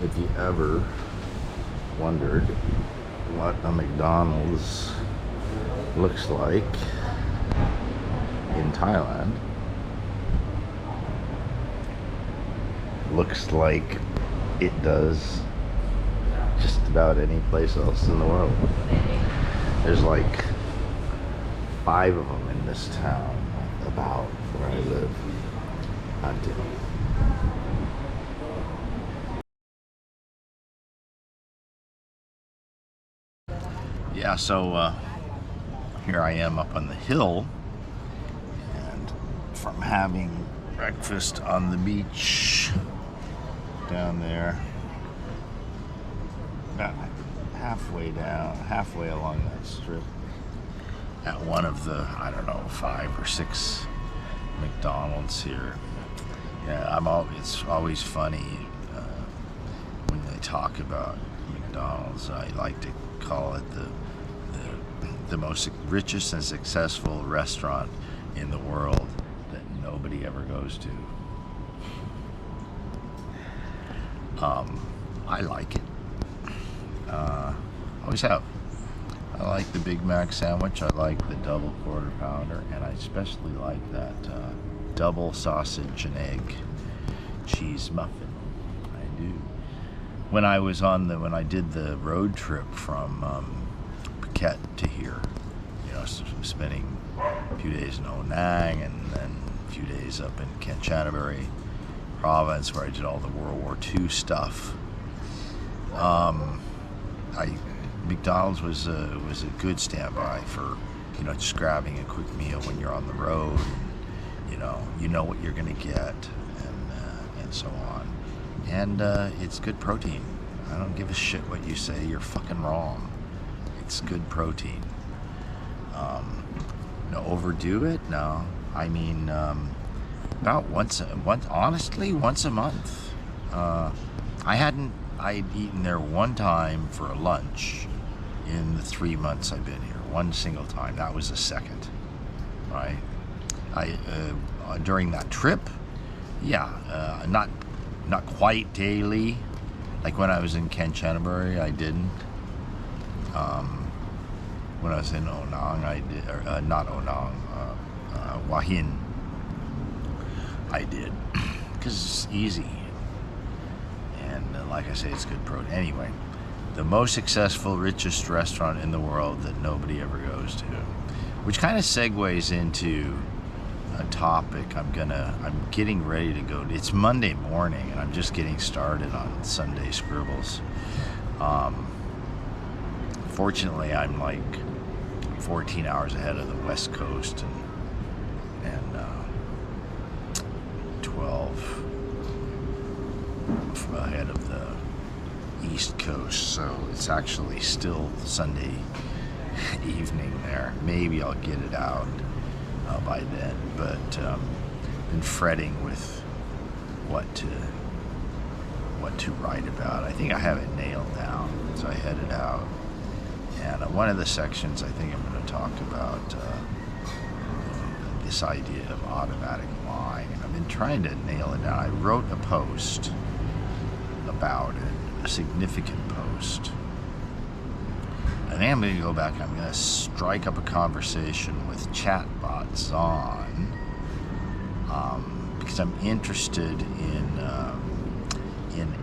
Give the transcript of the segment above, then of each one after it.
If you ever wondered what a McDonald's looks like in Thailand, looks like it does just about any place else in the world. There's like 5 of them in this town, about where I live. Yeah, so here I am up on the hill, and from having breakfast on the beach down there, about halfway along that strip, at one of the, I don't know, 5 or 6 McDonald's here. Yeah, it's always funny when they talk about McDonald's. I like to call it the most richest and successful restaurant in the world that nobody ever goes to. I like it. Always have. I like the Big Mac sandwich. I like the double quarter pounder, and I especially like that double sausage and egg cheese muffin. I do. When I did the road trip from Phuket to here, spending a few days in Onang and then a few days up in Kanchanaburi province where I did all the World War II stuff. McDonald's was a good standby for just grabbing a quick meal when you're on the road. You know what you're gonna get, and so on. And it's good protein. I don't give a shit what you say. You're fucking wrong. It's good protein. Overdo it? No. I mean, about once a month. I'd eaten there one time for a lunch in the 3 months I've been here. One single time. That was the second. Right? During that trip, not quite daily. Like when I was in Kanchanaburi, I didn't. When I was in Onang, I did, or not Onang, Wahin, I did, because it's easy, and like I say, it's good protein. Anyway, the most successful, richest restaurant in the world that nobody ever goes to, which kind of segues into a topic I'm getting ready to go to. It's Monday morning, and I'm just getting started on Sunday Scribbles. Fortunately, I'm like 14 hours ahead of the West Coast and 12 ahead of the East Coast, so it's actually still Sunday evening there. Maybe I'll get it out by then, but been fretting with what to write about. I think I have it nailed down, so I headed out. And one of the sections I think I'm going to talk about this idea of automatic lying. And I've been trying to nail it down. I wrote a post about it, a significant post. I think I'm going to go back. I'm going to strike up a conversation with chatbot Zon because I'm interested in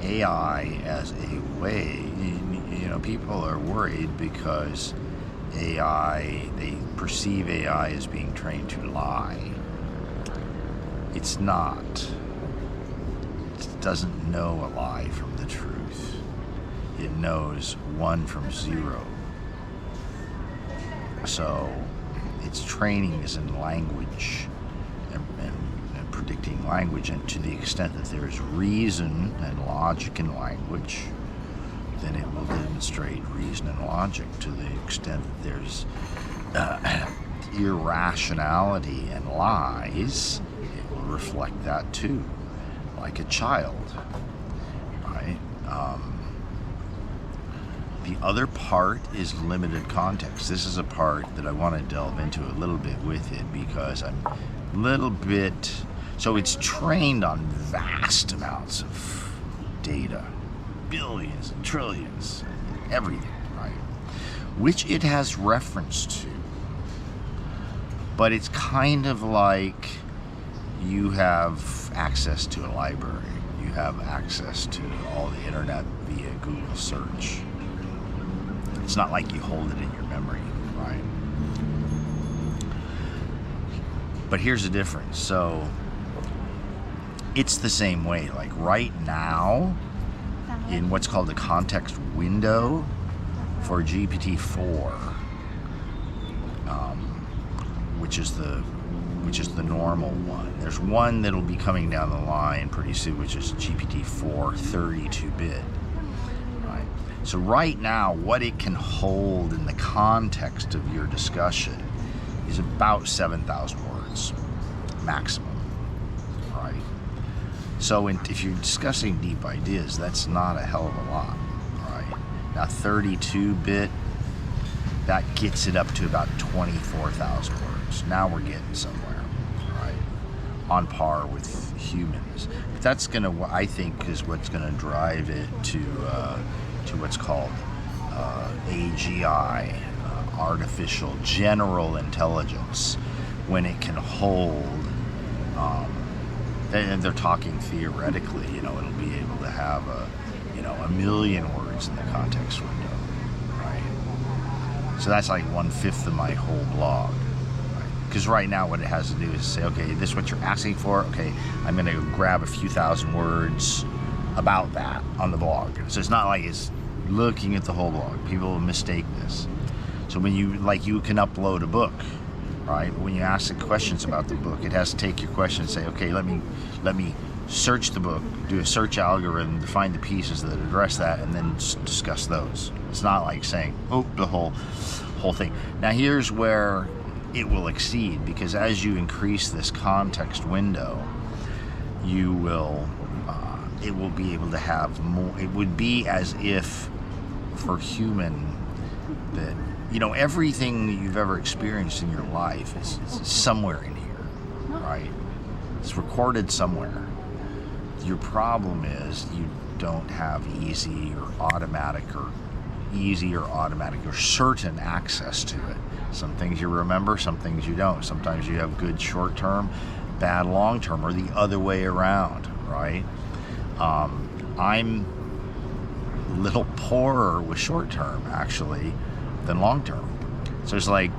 AI as a way. People are worried because they perceive AI as being trained to lie. It's not. It doesn't know a lie from the truth. It knows 1 from 0. So its training is in language and predicting language, and to the extent that there is reason and logic in language, then it will demonstrate reason and logic. To the extent that there's irrationality and lies, it will reflect that too, like a child, right? The other part is limited context. This is a part that I want to delve into a little bit with it because I'm a little bit... So it's trained on vast amounts of data, billions and trillions, everything, right? Which it has reference to. But it's kind of like you have access to a library. You have access to all the internet via Google search. It's not like you hold it in your memory, right? But here's the difference. So it's the same way. Like right now, in what's called the context window for GPT-4, which is the normal one. There's one that'll be coming down the line pretty soon, which is GPT-4 32-bit. Right. So right now, what it can hold in the context of your discussion is about 7,000 words maximum. Right. So if you're discussing deep ideas, that's not a hell of a lot. Right. Now 32-bit, that gets it up to about 24,000 words. Now we're getting somewhere, right? On par with humans. But that's gonna, I think, is what's gonna drive it to what's called AGI, artificial general intelligence, when it can hold. And they're talking theoretically. It'll be able to have a million words in the context window. So that's like 1/5 of my whole blog. Because right now what it has to do is say, okay, this is what you're asking for. Okay, I'm going to grab a few thousand words about that on the blog. So it's not like it's looking at the whole blog. People mistake this. So when you can upload a book, right? When you ask the questions about the book, it has to take your question and say, okay, let me search the book, do a search algorithm to find the pieces that address that, and then discuss those. It's not like saying, oh, the whole thing. Now here's where it will exceed, because as you increase this context window, you will, it will be able to have more. It would be as if for human that, everything that you've ever experienced in your life is somewhere in here, right? It's recorded somewhere. Your problem is you don't have easy or automatic or certain access to it. Some things you remember, some things you don't. Sometimes you have good short-term, bad long-term, or the other way around, right? I'm a little poorer with short-term, actually, than long-term. So it's like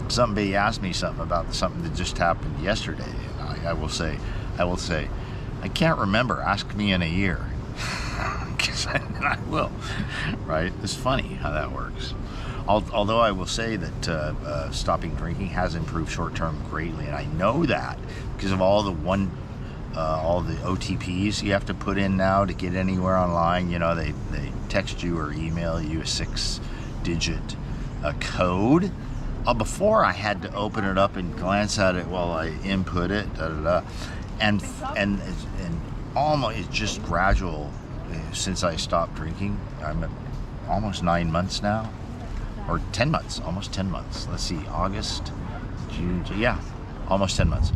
somebody asked me something about something that just happened yesterday, and I will say, I can't remember. Ask me in a year. And I will, right? It's funny how that works. Although I will say that stopping drinking has improved short-term greatly, and I know that because of all the OTPs you have to put in now to get anywhere online. They text you or email you a 6-digit code. Before I had to open it up and glance at it while I input it, and almost it's just gradual. Since I stopped drinking, I'm at almost 9 months now, or 10 months, almost 10 months. Let's see, August, June, almost 10 months.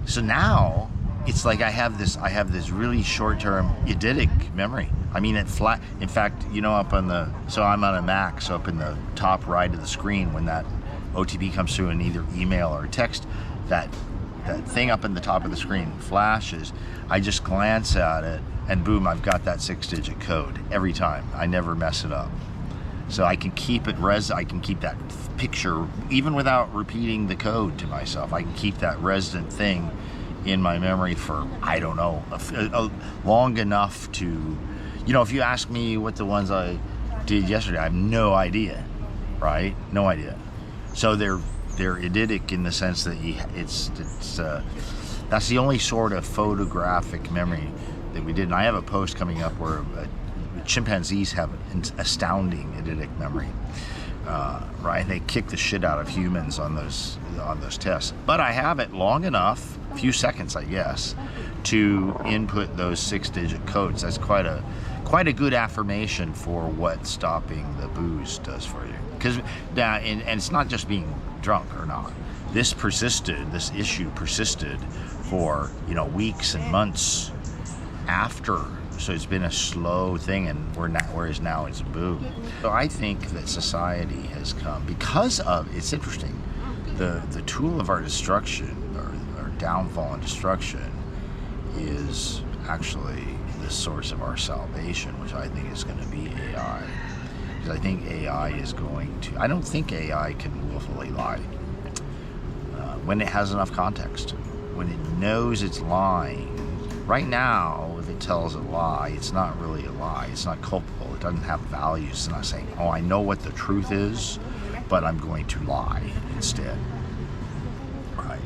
So now it's like I have this really short-term eidetic memory. I mean, in fact, up on so I'm on a Mac, so up in the top right of the screen, when that OTP comes through in either email or text, that thing up in the top of the screen flashes. I just glance at it, and boom, I've got that 6-digit code every time. I never mess it up. So I can keep it I can keep that picture, even without repeating the code to myself. I can keep that resident thing in my memory for, I don't know, long enough to, if you ask me what the ones I did yesterday, I have no idea, right? No idea. So they're eidetic in the sense that it's that's the only sort of photographic memory that we did. And I have a post coming up where chimpanzees have an astounding eidetic memory, right? They kick the shit out of humans on those tests. But I have it long enough, a few seconds, I guess, to input those 6-digit codes. That's quite a good affirmation for what stopping the booze does for you. Because and it's not just being drunk or not. This issue persisted for weeks and months after So it's been a slow thing, and whereas now it's boom. So I think that society has come because of, it's interesting, the tool of our destruction, or our downfall and destruction, is actually the source of our salvation, which I think is going to be AI. Because I think AI is going to, I don't think AI can willfully lie when it has enough context, when it knows it's lying. Right now, if it tells a lie, it's not really a lie. It's not culpable. It doesn't have values. It's not saying, oh, I know what the truth is, but I'm going to lie instead. Right?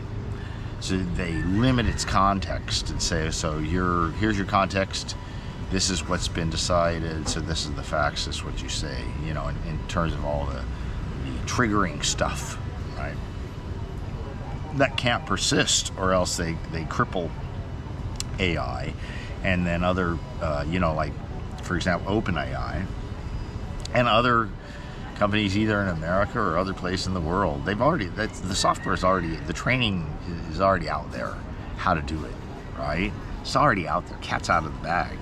So they limit its context and say, so here's your context. This is what's been decided. So this is the facts. This is what you say, you know, in terms of all the triggering stuff, right? That can't persist, or else they cripple AI. And then other, you know, like, for example, OpenAI and other companies either in America or other place in the world, they've already, the software is already, the training is already out there, how to do it, right? It's already out there, cat's out of the bag.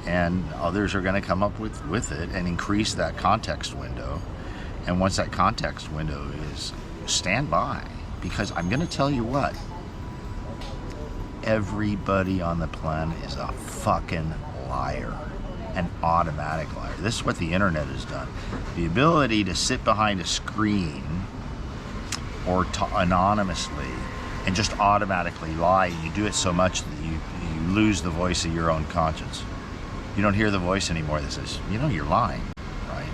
And others are going to come up with it and increase that context window. And once that context window is, stand by, because I'm going to tell you what, everybody on the planet is a fucking liar, an automatic liar. This is what the internet has done. The ability to sit behind a screen or anonymously and just automatically lie. You do it so much that you lose the voice of your own conscience. You don't hear the voice anymore that says, you know, you're lying, right?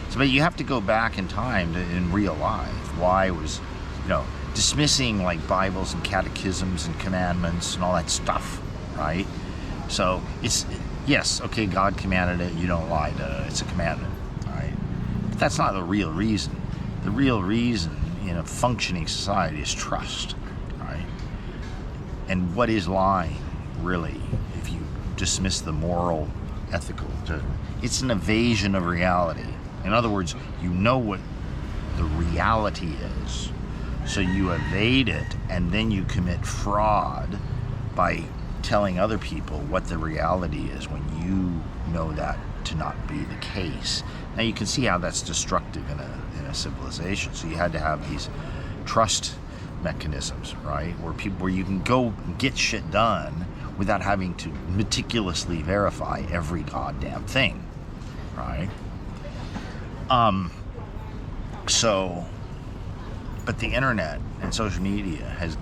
So, but you have to go back in time in real life. Why was, you know, dismissing like Bibles and catechisms and commandments and all that stuff, right? So it's, yes, okay, God commanded it, you don't lie, it's a commandment, right? But that's not the real reason. The real reason in a functioning society is trust, right? And what is lying, really, if you dismiss the moral, ethical, it's an evasion of reality. In other words, you know what the reality is, so you evade it, and then you commit fraud by telling other people what the reality is when you know that to not be the case. Now you can see how that's destructive in a civilization. So you had to have these trust mechanisms, right, where you can go get shit done without having to meticulously verify every goddamn thing, right? So, but the internet and social media has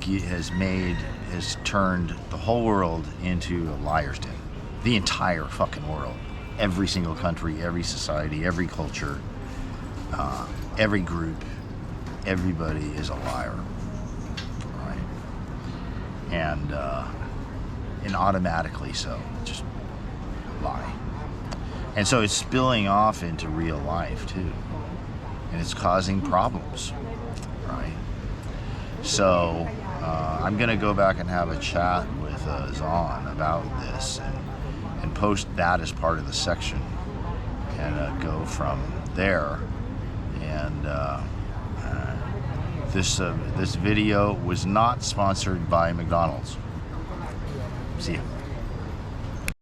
turned the whole world into a liar's den. The entire fucking world, every single country, every society, every culture, every group, everybody is a liar, right? And automatically so, just lie. And so it's spilling off into real life too, and it's causing problems, right? So I'm going to go back and have a chat with Zahn about this and post that as part of the section, and go from there. And this video was not sponsored by McDonald's. See ya.